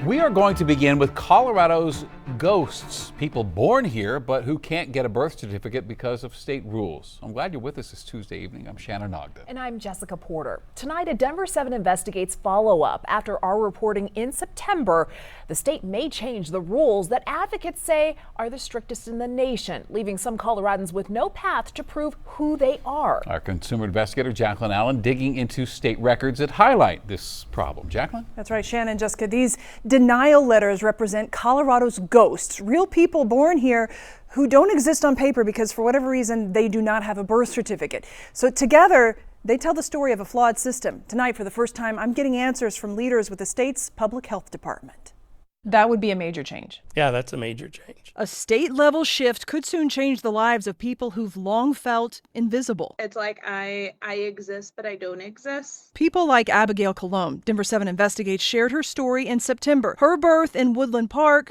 We are going to begin with Colorado's ghosts, people born here but who can't get a birth certificate because of state rules. I'm glad you're with us this Tuesday evening. I'm Shannon Ogden. And I'm Jessica Porter. Tonight, a Denver7 Investigates follow-up. After our reporting in September, the state may change the rules that advocates say are the strictest in the nation, leaving some Coloradans with no path to prove who they are. Our consumer investigator, Jacqueline Allen, digging into state records that highlight this problem. Jacqueline? That's right, Shannon, Jessica. These denial letters represent Colorado's ghosts, real people born here who don't exist on paper because for whatever reason they do not have a birth certificate. So together they tell the story of a flawed system. Tonight, for the first time, I'm getting answers from leaders with the state's public health department. That would be a major change. Yeah, that's a major change. A state-level shift could soon change the lives of people who've long felt invisible. It's like I exist, but I don't exist. People like Abigail Colomb, Denver7 Investigates, shared her story in September. Her birth in Woodland Park,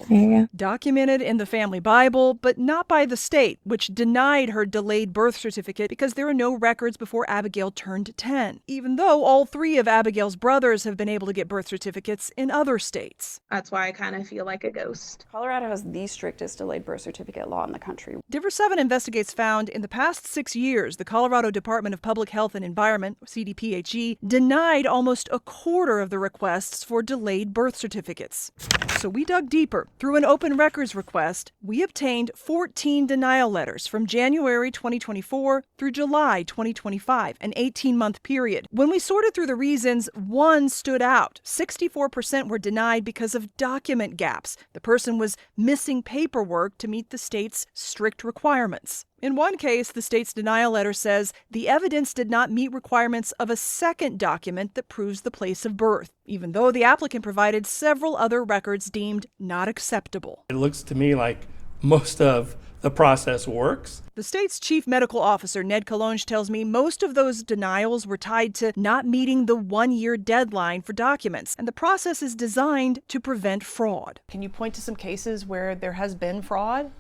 documented in the family Bible, but not by the state, which denied her delayed birth certificate because there are no records before Abigail turned 10, even though all three of Abigail's brothers have been able to get birth certificates in other states. That's why I kind of feel like a ghost. Colorado has the strictest delayed birth certificate law in the country. Denver7 Investigates found in the past 6 years, the Colorado Department of Public Health and Environment, CDPHE, denied almost a quarter of the requests for delayed birth certificates. So we dug deeper. Through an open records request, we obtained 14 denial letters from January 2024 through July 2025, an 18-month period. When we sorted through the reasons, one stood out. 64% were denied because of document gaps. The person was missing paperwork to meet the state's strict requirements. In one case, the state's denial letter says the evidence did not meet requirements of a second document that proves the place of birth, even though the applicant provided several other records deemed not acceptable. It looks to me like most of the process works. The state's chief medical officer, Ned Colonge, tells me most of those denials were tied to not meeting the one-year deadline for documents, and the process is designed to prevent fraud. Can you point to some cases where there has been fraud?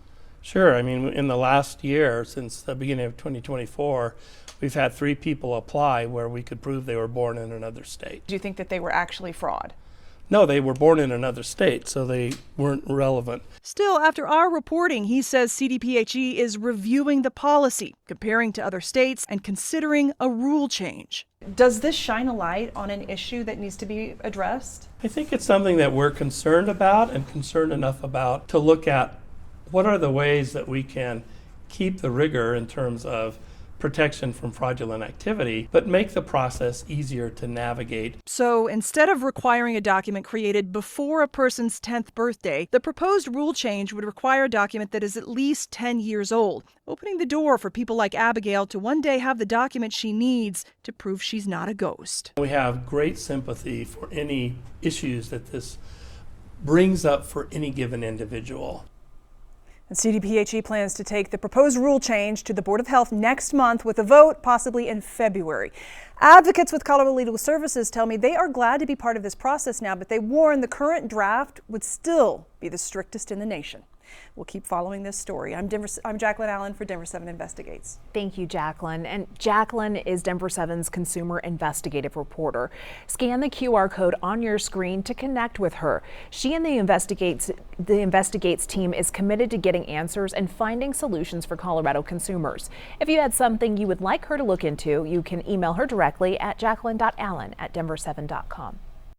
Sure. I mean, in the last year, since the beginning of 2024, we've had 3 people apply where we could prove they were born in another state. Do you think that they were actually fraud? No, they were born in another state, so they weren't relevant. Still, after our reporting, he says CDPHE is reviewing the policy, comparing to other states, and considering a rule change. Does this shine a light on an issue that needs to be addressed? I think it's something that we're concerned about and concerned enough about to look at what are the ways that we can keep the rigor in terms of protection from fraudulent activity, but make the process easier to navigate. So instead of requiring a document created before a person's 10th birthday, the proposed rule change would require a document that is at least 10 years old, opening the door for people like Abigail to one day have the document she needs to prove she's not a ghost. We have great sympathy for any issues that this brings up for any given individual. And CDPHE plans to take the proposed rule change to the Board of Health next month with a vote possibly in February. Advocates with Colorado Legal Services tell me they are glad to be part of this process now, but they warn the current draft would still be the strictest in the nation. We'll keep following this story. I'm Jacqueline Allen for Denver7 Investigates. Thank you, Jacqueline. And Jacqueline is Denver7's consumer investigative reporter. Scan the QR code on your screen to connect with her. She and the Investigates team is committed to getting answers and finding solutions for Colorado consumers. If you had something you would like her to look into, you can email her directly at jacqueline.allen@denver7.com.